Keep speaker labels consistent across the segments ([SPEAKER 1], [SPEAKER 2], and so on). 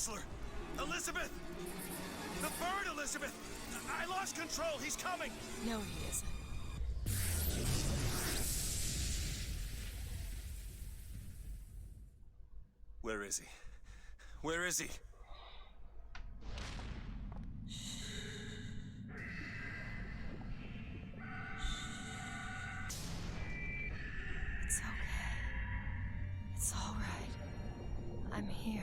[SPEAKER 1] Whistler! Elizabeth! The bird, Elizabeth! I lost control. He's coming!
[SPEAKER 2] No, he isn't.
[SPEAKER 1] Where is he? Where is he?
[SPEAKER 2] It's okay. It's all right. I'm here.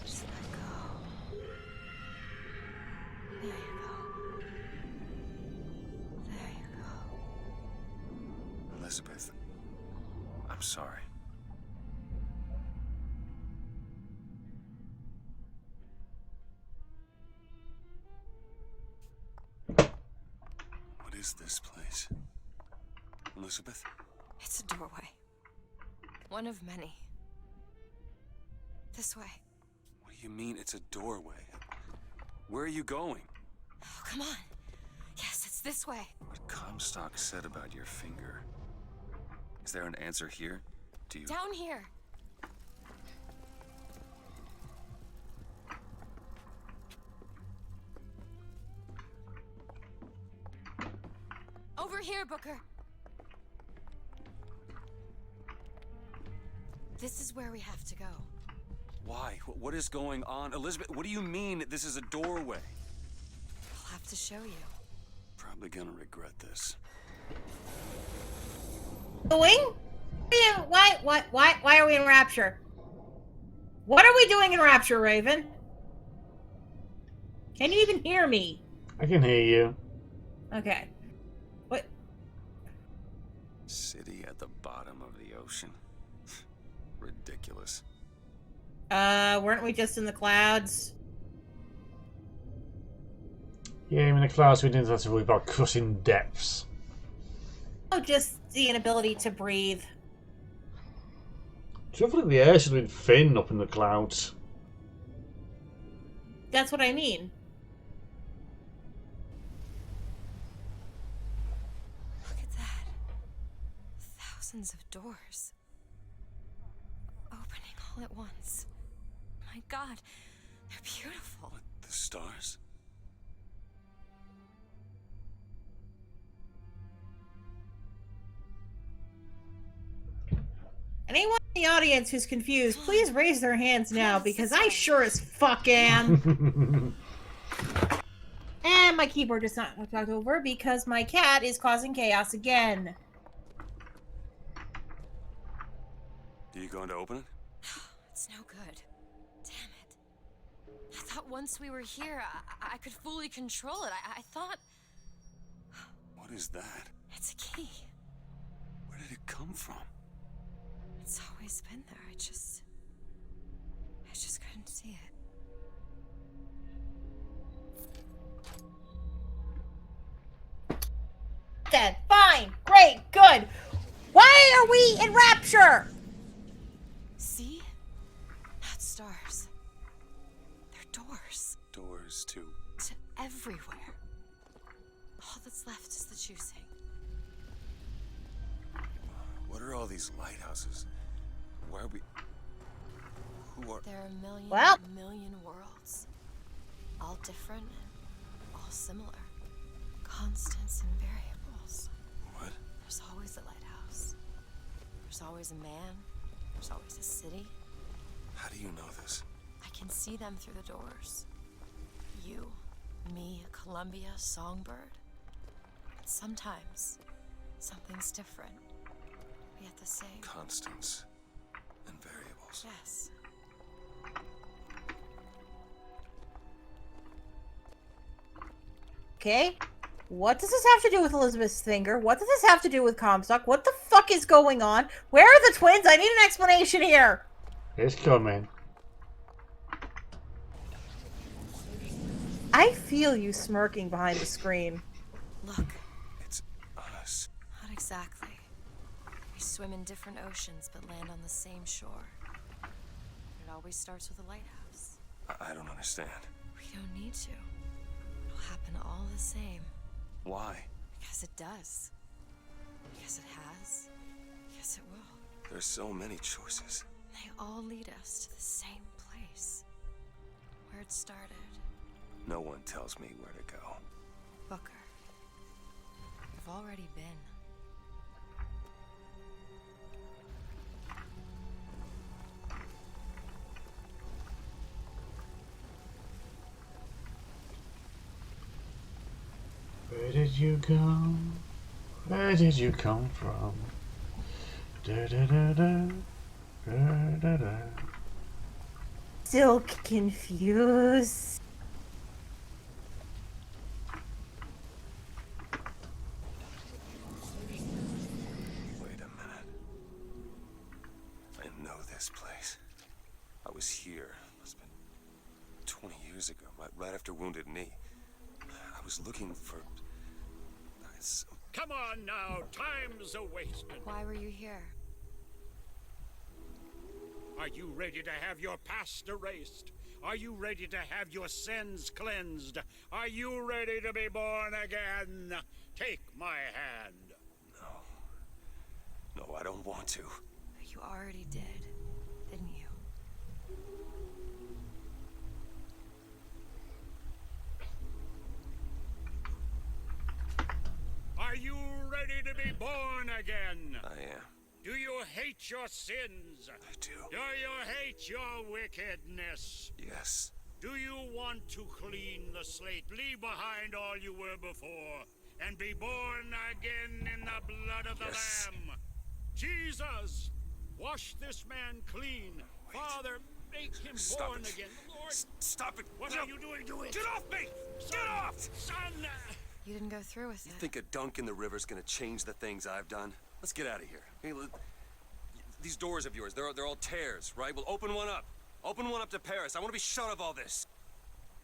[SPEAKER 2] Just let go. There you go. There you go.
[SPEAKER 1] Elizabeth, I'm sorry. What is this place? Elizabeth?
[SPEAKER 2] It's a doorway. One of many. This way.
[SPEAKER 1] What do you mean it's a doorway? Where are you going?
[SPEAKER 2] Oh, come on. Yes, it's this way.
[SPEAKER 1] What Comstock said about your finger. Is there an answer here? Do you...
[SPEAKER 2] Down here. Over here, Booker. This is where we have to go.
[SPEAKER 1] Why? What is going on? Elizabeth, what do you mean this is a doorway?
[SPEAKER 2] I'll have to show you.
[SPEAKER 1] Probably gonna regret this.
[SPEAKER 3] Doing? Why are we in Rapture? What are we doing in Rapture, Raven? Can you even hear me?
[SPEAKER 4] I can hear you.
[SPEAKER 3] Okay. What?
[SPEAKER 1] City at the bottom of the ocean. Ridiculous.
[SPEAKER 3] Weren't we just in the clouds?
[SPEAKER 4] Yeah, in the clouds we didn't have to worry about crushing depths.
[SPEAKER 3] Oh, just the inability to breathe.
[SPEAKER 4] Travelling the air should have been thin up in the clouds.
[SPEAKER 3] That's what I mean.
[SPEAKER 2] Look at that. Thousands of doors. Opening all at once. My God, they're beautiful.
[SPEAKER 1] What, the stars?
[SPEAKER 3] Anyone in the audience who's confused, please raise their hands now, because I sure as fuck am. And my keyboard just not knocked over because my cat is causing chaos again.
[SPEAKER 1] Are you going to open it?
[SPEAKER 2] It's no good. Damn it. I thought once we were here, I could fully control it. I thought...
[SPEAKER 1] What is that?
[SPEAKER 2] It's a key.
[SPEAKER 1] Where did it come from?
[SPEAKER 2] It's always been there. I just couldn't see it.
[SPEAKER 3] Dead. Fine. Great. Good. Why are we in Rapture?
[SPEAKER 2] See? Not stars. They're doors.
[SPEAKER 1] Doors to...
[SPEAKER 2] To everywhere. All that's left is the choosing.
[SPEAKER 1] What are all these lighthouses? Why are we... Who are...
[SPEAKER 2] There are a million worlds. All different and all similar. Constants and variables.
[SPEAKER 1] What?
[SPEAKER 2] There's always a lighthouse. There's always a man. There's always a city.
[SPEAKER 1] How do you know this?
[SPEAKER 2] I can see them through the doors. You, me, Columbia, Songbird. And sometimes, something's different. Yet the same.
[SPEAKER 1] Constants and variables.
[SPEAKER 2] Yes.
[SPEAKER 3] Okay. What does this have to do with Elizabeth's finger? What does this have to do with Comstock? What the fuck is going on? Where are the twins? I need an explanation here.
[SPEAKER 4] It's coming.
[SPEAKER 3] I feel you smirking behind the screen.
[SPEAKER 2] Look.
[SPEAKER 1] It's us.
[SPEAKER 2] Not exactly. We swim in different oceans but land on the same shore. It always starts with a lighthouse.
[SPEAKER 1] I don't understand.
[SPEAKER 2] We don't need to. It'll happen all the same.
[SPEAKER 1] Why?
[SPEAKER 2] Because it does. Because it has. Because it will.
[SPEAKER 1] There's so many choices.
[SPEAKER 2] They all lead us to the same place. place. Where it started.
[SPEAKER 5] No one tells me where to go.
[SPEAKER 2] Booker. You've already been.
[SPEAKER 4] Where did you go? Where did you come from? Da da da da. Da da da.
[SPEAKER 3] Still confused.
[SPEAKER 5] Wait a minute. I know this place. I was here. Must have been 20 years ago, right after Wounded Knee. I was looking for...
[SPEAKER 1] Come on now, time's a wasting.
[SPEAKER 2] Why were you here?
[SPEAKER 1] Are you ready to have your past erased? Are you ready to have your sins cleansed? Are you ready to be born again? Take my hand.
[SPEAKER 5] No, I don't want to.
[SPEAKER 2] But you already did, didn't you?
[SPEAKER 1] Are you ready to be born again?
[SPEAKER 5] I am.
[SPEAKER 1] Do you hate your sins?
[SPEAKER 5] I do.
[SPEAKER 1] Do you hate your wickedness?
[SPEAKER 5] Yes.
[SPEAKER 1] Do you want to clean the slate, leave behind all you were before, and be born again in the blood of the
[SPEAKER 5] Yes.
[SPEAKER 1] Lamb? Jesus, wash this man clean.
[SPEAKER 5] Wait.
[SPEAKER 1] Father, make him
[SPEAKER 5] Stop
[SPEAKER 1] born
[SPEAKER 5] it.
[SPEAKER 1] again. Lord,
[SPEAKER 5] Stop it!
[SPEAKER 1] what
[SPEAKER 5] No.
[SPEAKER 1] are you doing to it?
[SPEAKER 5] Get off me! Get off!
[SPEAKER 1] Son!
[SPEAKER 2] You didn't go through with
[SPEAKER 5] You
[SPEAKER 2] it.
[SPEAKER 5] think a dunk in the river's gonna change the things I've done? Let's get out of here. Hey, these doors of yours, they're all tears, right? Well, open one up. Open one up to Paris. I want to be shut of all this.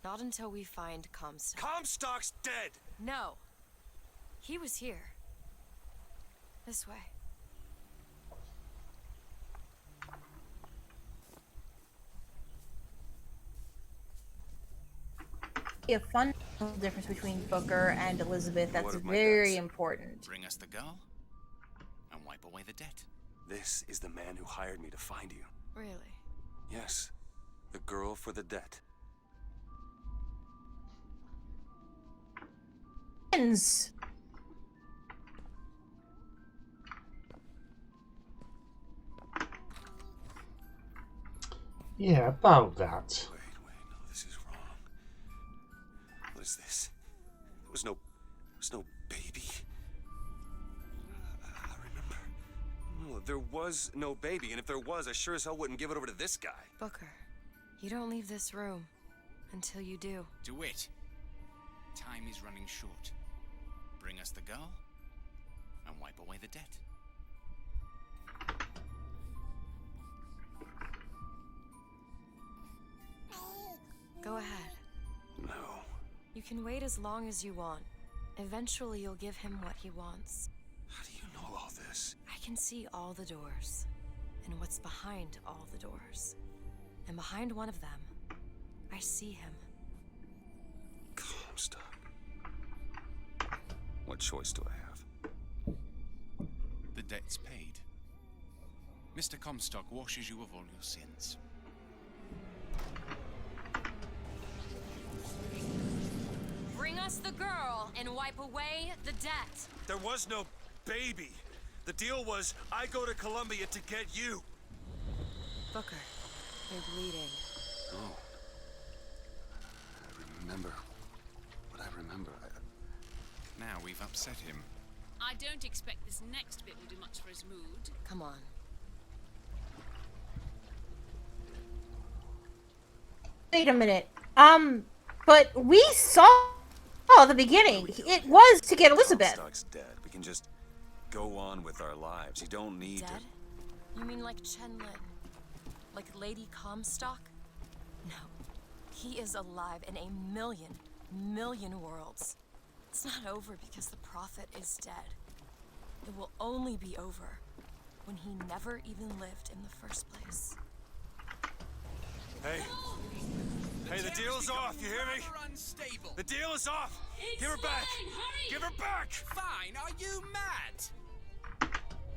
[SPEAKER 2] Not until we find Comstock.
[SPEAKER 5] Comstock's dead!
[SPEAKER 2] No. He was here. This way.
[SPEAKER 3] A fundamental difference between Booker and Elizabeth that's
[SPEAKER 5] What of my
[SPEAKER 3] very
[SPEAKER 5] debts?
[SPEAKER 3] important.
[SPEAKER 6] Bring us the girl and wipe away the debt.
[SPEAKER 5] This is the man who hired me to find you.
[SPEAKER 2] Really?
[SPEAKER 5] Yes. The girl for the debt.
[SPEAKER 3] Friends.
[SPEAKER 4] Yeah, about that.
[SPEAKER 5] Wait, no, this is wrong. What is this? There was no baby. I remember. No, there was no baby, and if there was, I sure as hell wouldn't give it over to this guy.
[SPEAKER 2] Booker, you don't leave this room until you do.
[SPEAKER 6] Do it. Time is running short. Bring us the girl and wipe away the debt.
[SPEAKER 2] Go ahead.
[SPEAKER 5] No.
[SPEAKER 2] You can wait as long as you want. Eventually, you'll give him what he wants.
[SPEAKER 5] How do you know all this?
[SPEAKER 2] I can see all the doors, and what's behind all the doors. And behind one of them, I see him.
[SPEAKER 5] Comstock. What choice do I have?
[SPEAKER 6] The debt's paid. Mr. Comstock washes you of all your sins.
[SPEAKER 2] Bring us the girl and wipe away the debt.
[SPEAKER 5] There was no baby. The deal was I go to Columbia to get you.
[SPEAKER 2] Booker, you're bleeding.
[SPEAKER 5] Oh. I remember what I remember.
[SPEAKER 6] Now we've upset him.
[SPEAKER 7] I don't expect this next bit will do much for his mood.
[SPEAKER 2] Come on.
[SPEAKER 3] Wait a minute. But we saw the beginning.
[SPEAKER 5] Here
[SPEAKER 3] It was to get Elizabeth.
[SPEAKER 5] Comstock's dead. We can just go on with our lives. You don't need
[SPEAKER 2] Dead? You mean like Chen Lin? Like Lady Comstock? No. He is alive in a million worlds. It's not over because the prophet is dead. It will only be over when he never even lived in the first place.
[SPEAKER 5] Hey. Hey, the deal's off. You hear me?
[SPEAKER 6] Unstable.
[SPEAKER 5] The deal is off. Give her back. Give her back.
[SPEAKER 6] Fine, are you mad?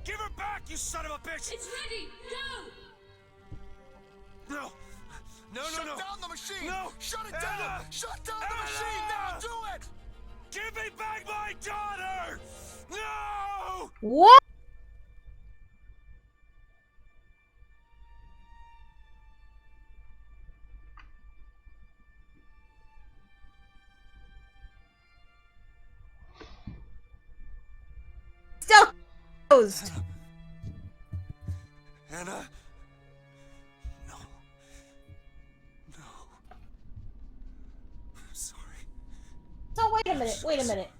[SPEAKER 5] Give her back, you son of a bitch.
[SPEAKER 7] It's ready! Go!
[SPEAKER 5] No. No, no,
[SPEAKER 8] Shut
[SPEAKER 5] no.
[SPEAKER 8] down the machine!
[SPEAKER 5] No!
[SPEAKER 8] Shut it
[SPEAKER 5] Anna!
[SPEAKER 8] down! Shut down the
[SPEAKER 5] Anna!
[SPEAKER 8] machine! Now do it!
[SPEAKER 5] Give me back my daughter! No!
[SPEAKER 3] What? Still closed.
[SPEAKER 5] Anna? No. No. I'm sorry.
[SPEAKER 3] So wait a minute, wait a minute.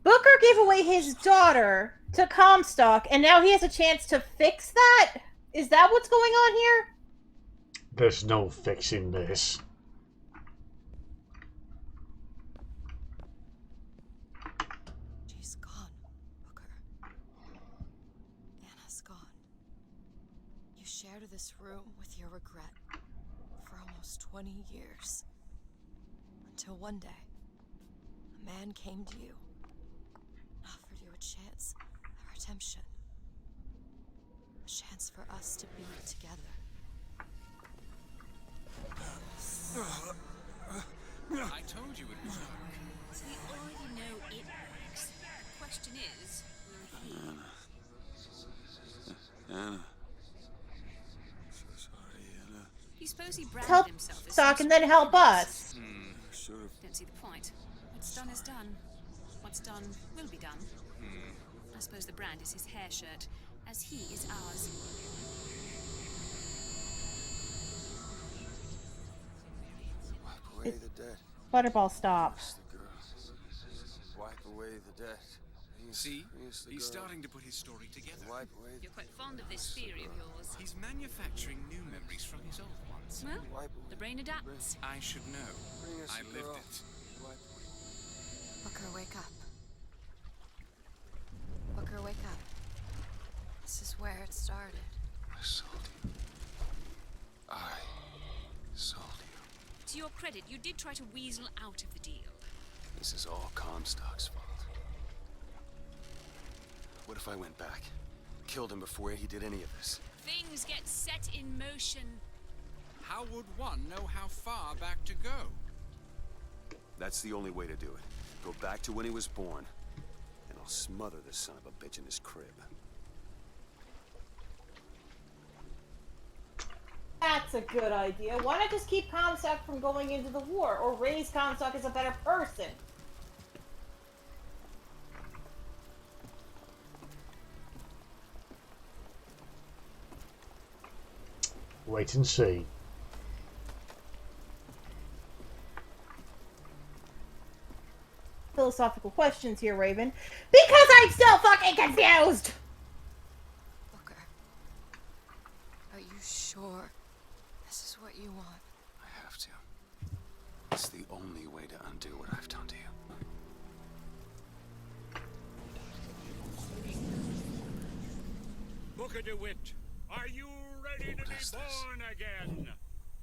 [SPEAKER 3] Booker gave away his daughter to Comstock, and now he has a chance to fix that? Is that what's going on here?
[SPEAKER 4] There's no fixing this.
[SPEAKER 2] She's gone, Booker. Anna's gone. You shared this room with your regret for almost 20 years. Until one day, a man came to you and offered you a chance at redemption. A chance for us to be together.
[SPEAKER 6] I told you it was dark.
[SPEAKER 7] We already know it works. The question is, will he?
[SPEAKER 5] Anna. So sorry, Anna.
[SPEAKER 7] You suppose he branded
[SPEAKER 3] Help
[SPEAKER 7] himself as
[SPEAKER 3] Stock
[SPEAKER 7] some
[SPEAKER 3] and then
[SPEAKER 7] sort of
[SPEAKER 3] help us.
[SPEAKER 5] Should have.
[SPEAKER 7] Don't see the point. What's done is done. What's done will be done. I suppose the brand is his hair shirt, as he is ours.
[SPEAKER 5] Wipe away the debt.
[SPEAKER 3] Butterball, stop.
[SPEAKER 5] The girl. Wipe away the debt.
[SPEAKER 6] See?
[SPEAKER 5] He's the
[SPEAKER 6] He's
[SPEAKER 5] girl.
[SPEAKER 6] starting to put his story together.
[SPEAKER 5] Wipe away
[SPEAKER 7] You're quite fond of this theory of yours.
[SPEAKER 6] He's manufacturing new memories from his old ones.
[SPEAKER 7] Well,
[SPEAKER 5] Wipe away.
[SPEAKER 7] the brain adapts.
[SPEAKER 6] I should know.
[SPEAKER 5] Bring us
[SPEAKER 6] I
[SPEAKER 5] the
[SPEAKER 6] lived
[SPEAKER 5] girl.
[SPEAKER 6] it.
[SPEAKER 5] Wipe away.
[SPEAKER 2] Booker, wake up. Booker, wake up. This is where it started.
[SPEAKER 5] I sold you. I sold you.
[SPEAKER 7] To your credit, you did try to weasel out of the deal.
[SPEAKER 5] This is all Comstock's fault. What if I went back? Killed him before he did any of this?
[SPEAKER 7] Things get set in motion.
[SPEAKER 6] How would one know how far back to go?
[SPEAKER 5] That's the only way to do it. Go back to when he was born, and I'll smother this son of a bitch in his crib.
[SPEAKER 3] That's a good idea. Why not just keep Comstock from going into the war, or raise Comstock as a better person?
[SPEAKER 4] Wait and see.
[SPEAKER 3] Philosophical questions here, Raven. Because I'm still fucking confused!
[SPEAKER 2] Booker, are you sure this is what you want?
[SPEAKER 5] I have to. It's the only way to undo what I've done to you.
[SPEAKER 1] Booker DeWitt, are you ready to be
[SPEAKER 5] What is this?
[SPEAKER 1] born again?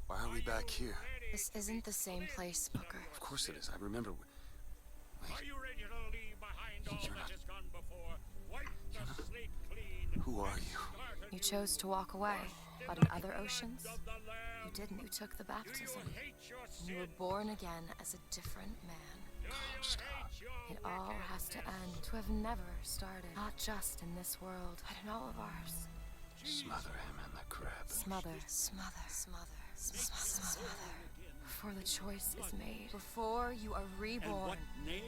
[SPEAKER 5] Why are we back here?
[SPEAKER 2] This isn't the same place, Booker.
[SPEAKER 5] Of course it is. I remember.
[SPEAKER 1] Are you ready to leave behind all
[SPEAKER 5] You're
[SPEAKER 1] that
[SPEAKER 5] not-
[SPEAKER 1] has gone before? Wipe the slate clean.
[SPEAKER 5] Who are you?
[SPEAKER 1] Start a
[SPEAKER 2] You
[SPEAKER 1] new
[SPEAKER 2] chose to walk away,
[SPEAKER 1] in
[SPEAKER 2] but
[SPEAKER 1] the
[SPEAKER 2] in other
[SPEAKER 1] lands
[SPEAKER 2] oceans,
[SPEAKER 1] of the
[SPEAKER 2] you
[SPEAKER 1] Lamb.
[SPEAKER 2] didn't. You took the
[SPEAKER 1] Do you
[SPEAKER 2] baptism.
[SPEAKER 1] hate your
[SPEAKER 2] And you were
[SPEAKER 1] sin?
[SPEAKER 2] born again as a different man.
[SPEAKER 1] Do you hate your
[SPEAKER 2] It all has to end, to have never started. Not just in this world, but in all of ours.
[SPEAKER 5] Smother him in the crib.
[SPEAKER 2] Smother, smother, smother, smother, smother. Before the choice is made, before you are
[SPEAKER 1] And
[SPEAKER 2] reborn.
[SPEAKER 1] what name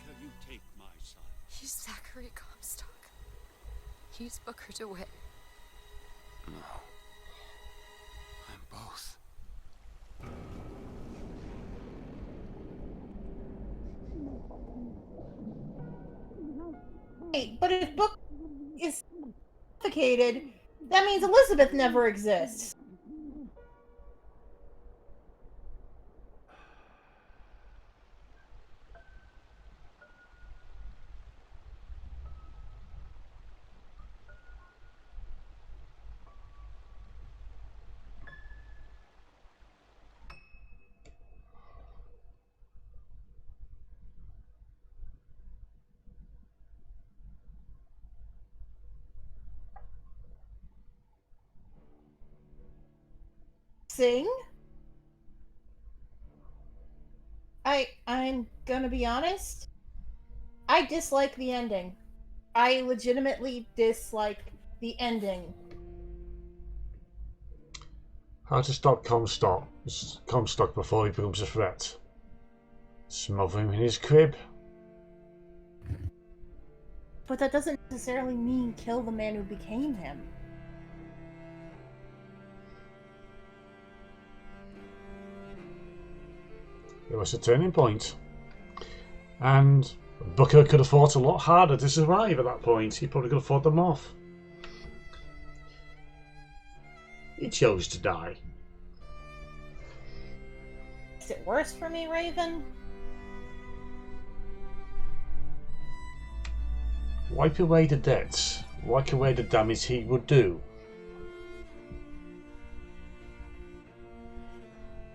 [SPEAKER 1] shall you take, my son?
[SPEAKER 2] He's Zachary Comstock. He's Booker DeWitt.
[SPEAKER 5] No. I'm both.
[SPEAKER 3] Wait, but if Book is suffocated, that means Elizabeth never exists. Sing? I'm gonna be honest. I dislike the ending. I legitimately dislike the ending.
[SPEAKER 4] How to stop Comstock before he becomes a threat. Smother him in his crib.
[SPEAKER 3] But that doesn't necessarily mean kill the man who became him.
[SPEAKER 4] It was a turning point. And Booker could have fought a lot harder to survive at that point. He probably could have fought them off. He chose to die.
[SPEAKER 3] Is it worse for me, Raven?
[SPEAKER 4] Wipe away the debts. Wipe away the damage he would do.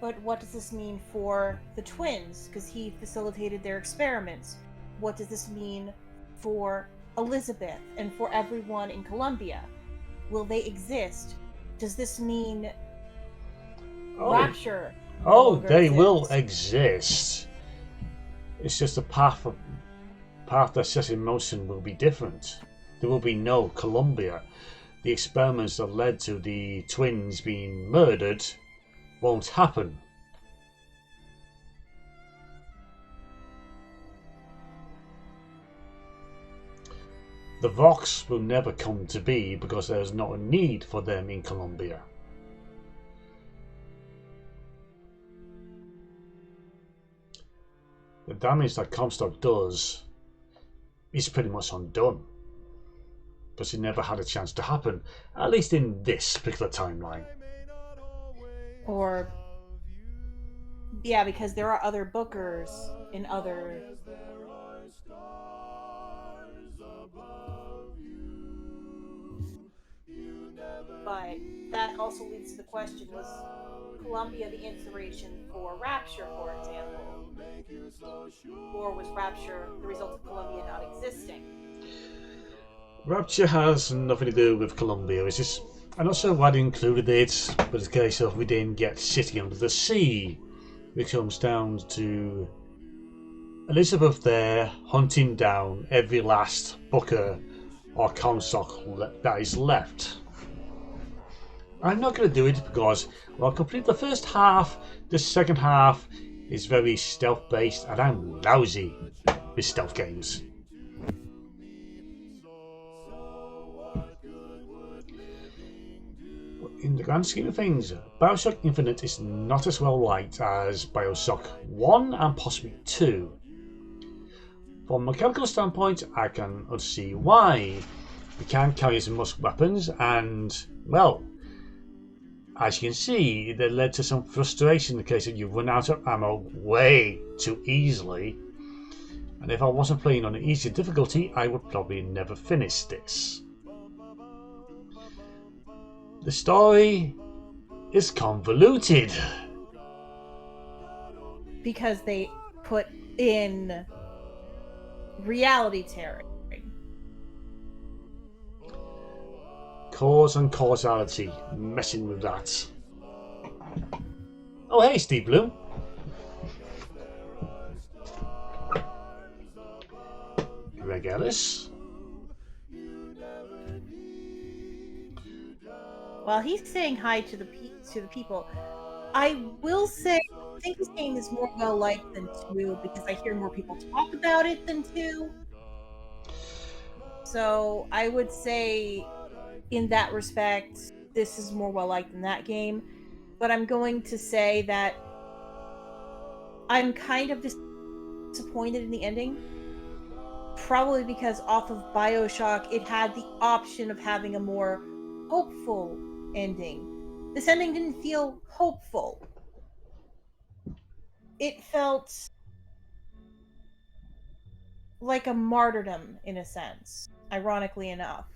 [SPEAKER 3] But what does this mean for the twins? Because he facilitated their experiments. What does this mean for Elizabeth and for everyone in Columbia? Will they exist? Does this mean Rapture?
[SPEAKER 4] Oh, they will exist. It's just the path they're set in motion will be different. There will be no Columbia. The experiments that led to the twins being murdered won't happen. The Vox will never come to be because there is not a need for them in Columbia. The damage that Comstock does is pretty much undone. Because it never had a chance to happen, at least in this particular timeline.
[SPEAKER 3] Or, yeah, because there are other Bookers in other... But that also leads to the question, was Columbia the inspiration for Rapture, for example? Or was Rapture the result of Columbia not existing?
[SPEAKER 4] Rapture has nothing to do with Columbia. It's just, I'm not sure why they included it, but it's a case of we didn't get City Under the Sea, which comes down to Elizabeth there hunting down every last Booker or Comstock that is left. I'm not going to do it because I'll complete the first half. The second half is very stealth based, and I'm lousy with stealth games. In the grand scheme of things, Bioshock Infinite is not as well liked as Bioshock 1 and possibly 2. From a mechanical standpoint, I can see why. You can't carry as much weapons, and, well, as you can see, that led to some frustration in the case that you run out of ammo way too easily. And if I wasn't playing on an easier difficulty, I would probably never finish this. The story is convoluted.
[SPEAKER 3] Because they put in reality terror.
[SPEAKER 4] Cause and causality, messing with that. Oh hey, Steve Bloom. Greg Ellis.
[SPEAKER 3] While he's saying hi to the people, I will say I think this game is more well liked than 2 because I hear more people talk about it than 2. So I would say, in that respect, this is more well liked than that game. But I'm going to say that I'm kind of disappointed in the ending. Probably because off of Bioshock, it had the option of having a more hopeful ending. This ending didn't feel hopeful. It felt like a martyrdom, in a sense, ironically enough.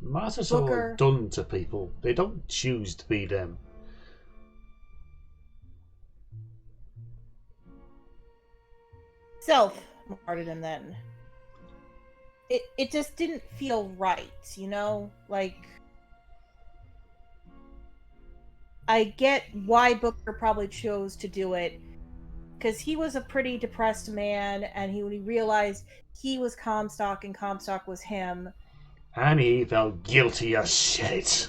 [SPEAKER 4] Martyrs are done to people. They don't choose to be them.
[SPEAKER 3] Self-martyrdom, then. It just didn't feel right, you know? Like, I get why Booker probably chose to do it, because he was a pretty depressed man, and when he realized he was Comstock and Comstock was him.
[SPEAKER 4] And he felt guilty as shit.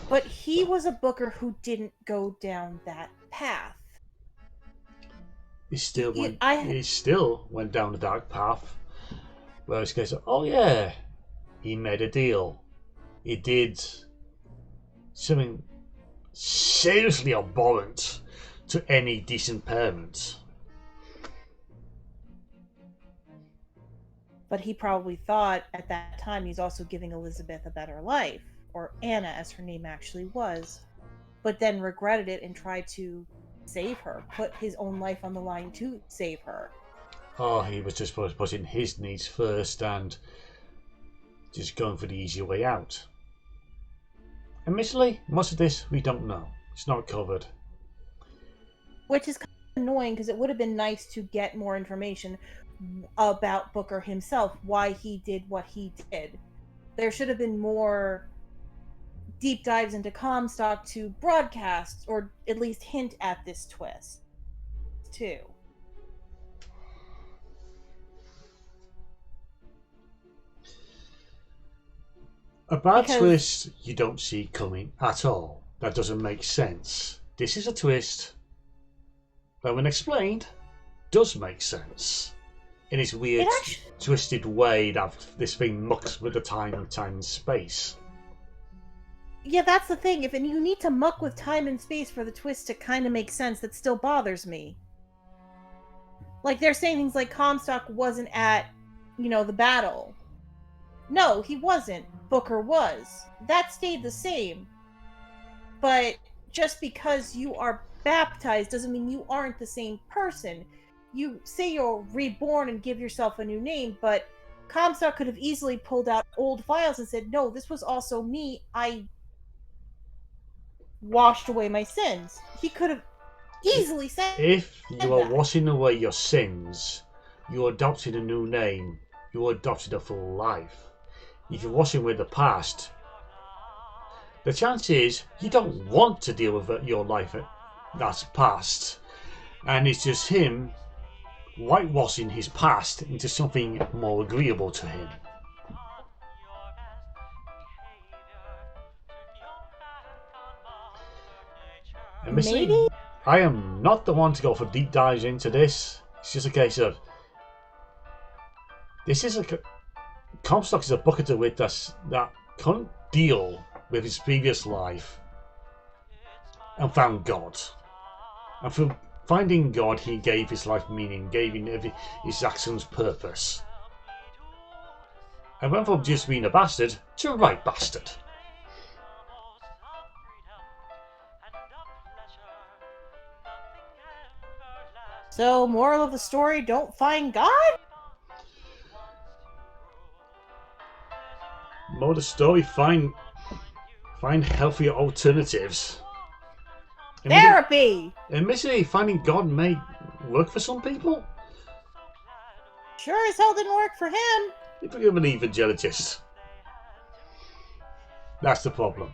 [SPEAKER 3] But he was a Booker who didn't go down that path.
[SPEAKER 4] He still went down the dark path. Where he goes, oh yeah, he made a deal. He did something seriously abhorrent to any decent parent.
[SPEAKER 3] But he probably thought at that time he's also giving Elizabeth a better life, or Anna as her name actually was, but then regretted it and tried to save her, put his own life on the line to save her.
[SPEAKER 4] Oh, he was just putting his needs first and just going for the easier way out. Admittedly, most of this we don't know. It's not covered.
[SPEAKER 3] Which is kind of annoying, because it would have been nice to get more information about Booker himself, why he did what he did. There should have been more deep dives into Comstock to broadcast, or at least hint at this twist, too.
[SPEAKER 4] A bad twist you don't see coming at all. That doesn't make sense. This is a twist that, when explained, does make sense. In its weird, twisted way that this thing mucks with the time and space.
[SPEAKER 3] Yeah, that's the thing. If you need to muck with time and space for the twist to kind of make sense, that still bothers me. Like, they're saying things like Comstock wasn't at, the battle. No, he wasn't. Booker was. That stayed the same. But just because you are baptized doesn't mean you aren't the same person. You say you're reborn and give yourself a new name, but Comstock could have easily pulled out old files and said, no, this was also me. I washed away my sins. He could have easily said
[SPEAKER 4] If you are
[SPEAKER 3] that.
[SPEAKER 4] washing away your sins, you adopted a new name. You adopted a full life. If you're washing away the past, the chance is you don't want to deal with your life that's past. And it's just him whitewashing his past into something more agreeable to him. And
[SPEAKER 3] Maybe?
[SPEAKER 4] I am not the one to go for deep dives into this. It's just a case of Comstock is a bucket of wit that couldn't deal with his previous life and found God. And through finding God, he gave his life meaning, gave his actions purpose. And went from just being a bastard to a right bastard.
[SPEAKER 3] So, moral of the story, don't find God?
[SPEAKER 4] Moral of the story, find healthier alternatives.
[SPEAKER 3] Therapy!
[SPEAKER 4] Admittedly, finding God may work for some people.
[SPEAKER 3] Sure as hell didn't work for him.
[SPEAKER 4] If you're an evangelist. That's the problem.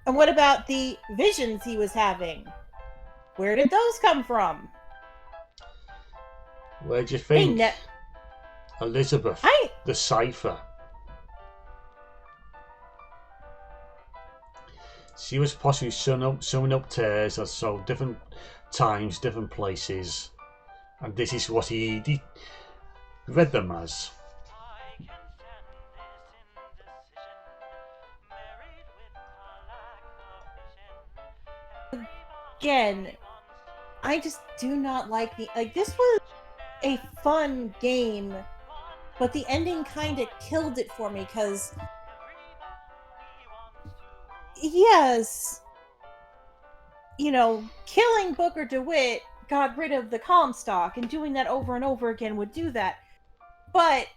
[SPEAKER 3] And what about the visions he was having? Where did those come from?
[SPEAKER 4] Where do you think? Elizabeth, the cipher. She was possibly sewing up tears at so different times, different places, and this is what he read them as.
[SPEAKER 3] Again, I just do not like this was a fun game, but the ending kind of killed it for me, because yes, killing Booker DeWitt got rid of the Comstock, and doing that over and over again would do that. But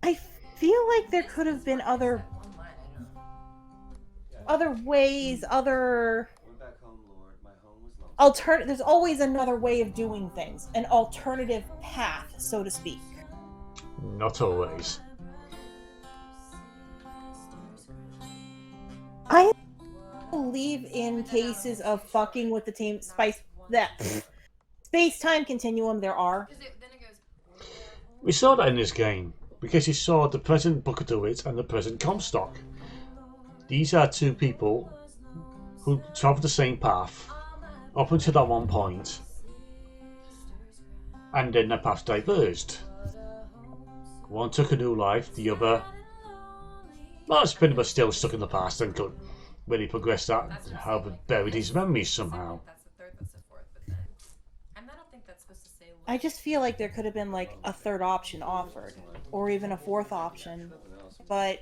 [SPEAKER 3] I feel like there could have been other ways, there's always another way of doing things, an alternative path, so to speak.
[SPEAKER 4] Not always.
[SPEAKER 3] I believe in cases of fucking with the space-time continuum there are.
[SPEAKER 4] We saw that in this game, because you saw the present Booker DeWitt and the present Comstock. These are two people who travel the same path up until that one point, and then their paths diverged. One took a new life, the other, well, it's pretty much still stuck in the past and could really progress that, however, buried his memories somehow.
[SPEAKER 3] I just feel like there could have been like a third option offered, or even a fourth option, but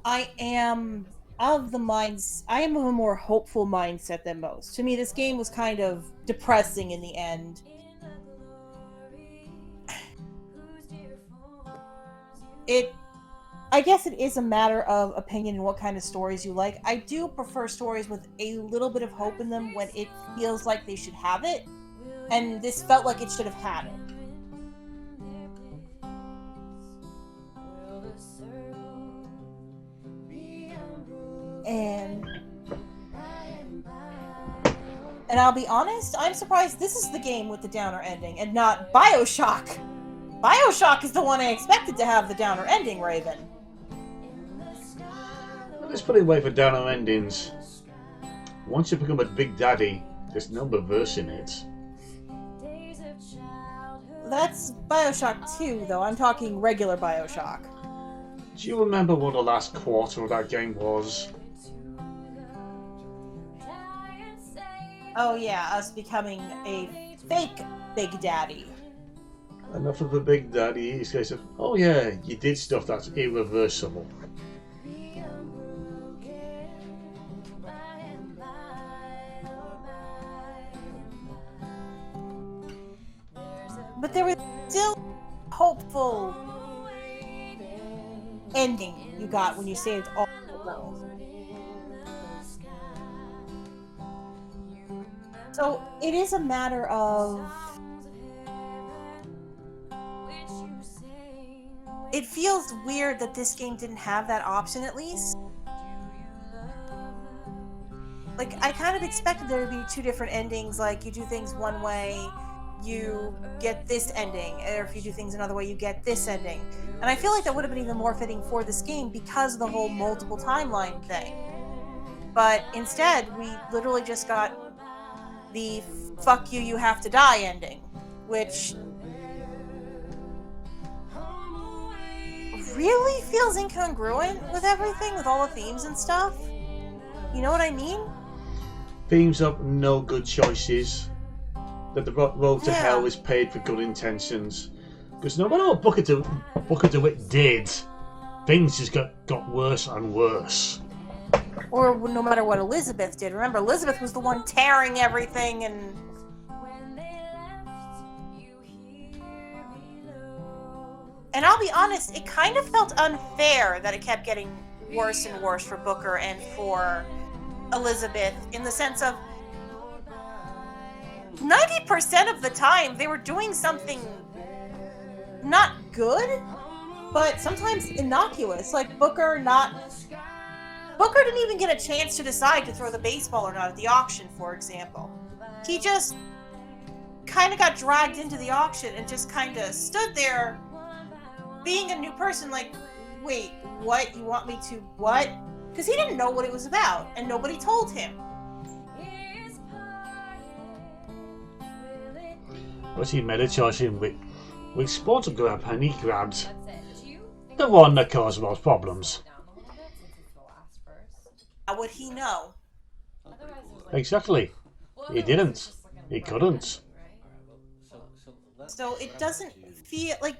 [SPEAKER 3] I am of a more hopeful mindset than most. To me, this game was kind of depressing in the end. I guess it is a matter of opinion and what kind of stories you like. I do prefer stories with a little bit of hope in them when it feels like they should have it, and this felt like it should have had it. And I'll be honest, I'm surprised this is the game with the downer ending and not Bioshock. Bioshock is the one I expected to have the downer ending, Raven.
[SPEAKER 4] Let's put it away for downer endings. Once you become a big daddy, there's no reversing it.
[SPEAKER 3] That's Bioshock 2, though. I'm talking regular Bioshock.
[SPEAKER 4] Do you remember what the last quarter of that game was?
[SPEAKER 3] Oh yeah, us becoming a fake Big Daddy.
[SPEAKER 4] Enough of a big daddy. It's a case of, oh yeah, you did stuff that's irreversible.
[SPEAKER 3] But there was still hopeful ending you got when you saved all the girls. So it is a matter of... It feels weird that this game didn't have that option, at least. Like, I kind of expected there to be two different endings, like you do things one way, you get this ending, or if you do things another way, you get this ending. And I feel like that would have been even more fitting for this game because of the whole multiple timeline thing. But instead, we literally just got the fuck you, you have to die ending, which really feels incongruent with everything, with all the themes and stuff. You know what I mean?
[SPEAKER 4] Themes of no good choices. That the road to hell is paved for good intentions. Because no matter what Booker DeWitt did, things just got worse and worse.
[SPEAKER 3] Or no matter what Elizabeth did. Remember, Elizabeth was the one tearing everything and... And I'll be honest, it kind of felt unfair that it kept getting worse and worse for Booker and for Elizabeth, in the sense of 90% of the time they were doing something not good, but sometimes innocuous. Like Booker didn't even get a chance to decide to throw the baseball or not at the auction, for example. He just kind of got dragged into the auction and just kind of stood there being a new person, like, wait, what? You want me to what? Because he didn't know what it was about, and nobody told him.
[SPEAKER 4] But he made a choice in which sport to grab, and he grabbed the one that caused most problems.
[SPEAKER 3] How would he know?
[SPEAKER 4] Exactly. He didn't. He couldn't.
[SPEAKER 3] So it doesn't feel like...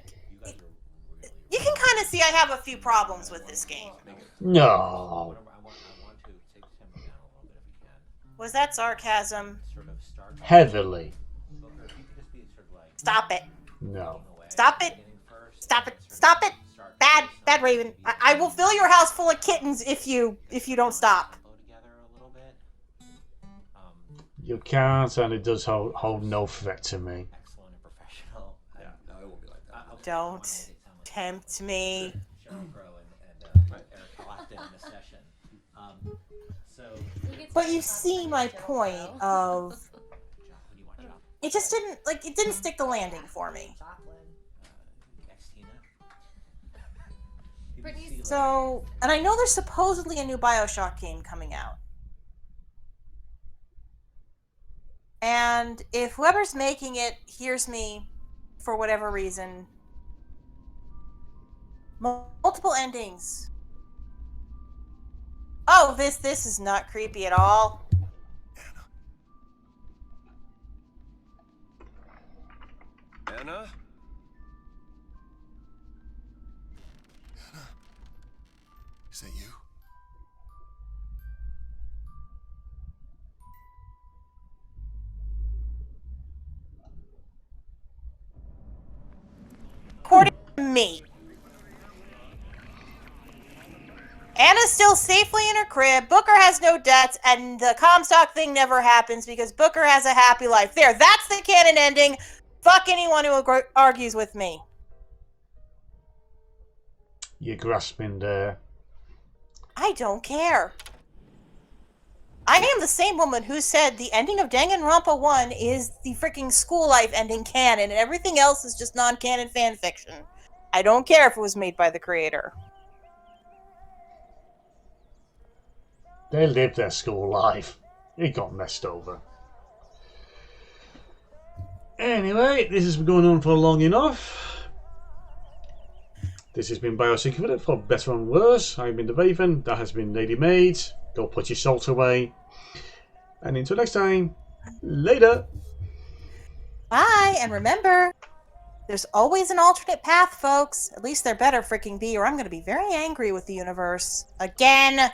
[SPEAKER 3] You can kind of see I have a few problems with this game.
[SPEAKER 4] No.
[SPEAKER 3] Was that sarcasm?
[SPEAKER 4] Heavily.
[SPEAKER 3] Stop it.
[SPEAKER 4] No.
[SPEAKER 3] Stop it. Stop it. Stop it. Bad Raven. I will fill your house full of kittens if you don't stop.
[SPEAKER 4] You can't, and it does hold no threat to me.
[SPEAKER 9] Excellent and professional.
[SPEAKER 5] Yeah, no, it won't be like that.
[SPEAKER 3] Don't tempt me.
[SPEAKER 9] Cheryl Crow and Eric Clapton in the session. So,
[SPEAKER 3] But you see my point of
[SPEAKER 9] who do you want, Job?
[SPEAKER 3] it just didn't it didn't stick the landing for me.
[SPEAKER 9] Ex-Tina?
[SPEAKER 3] So, and I know there's supposedly a new Bioshock game coming out. And if whoever's making it hears me for whatever reason, multiple endings. Oh, this is not creepy at all.
[SPEAKER 5] Anna?
[SPEAKER 8] Is that you?
[SPEAKER 3] According to me, Anna's still safely in her crib, Booker has no debts, and the Comstock thing never happens because Booker has a happy life. There, that's the canon ending. Fuck anyone who argues with me.
[SPEAKER 4] You're grasping there.
[SPEAKER 3] I don't care. I am the same woman who said the ending of Danganronpa 1 is the freaking school life ending canon, and everything else is just non-canon fan fiction. I don't care if it was made by the creator.
[SPEAKER 4] They lived their school life. It got messed over. Anyway, this has been going on for long enough. This has been Bioshock, for better and worse. I've been the Raven. That has been LadyMage. Go put your salt away. And until next time, later.
[SPEAKER 3] Bye, and remember, there's always an alternate path, folks. At least there better freaking be, or I'm going to be very angry with the universe. Again.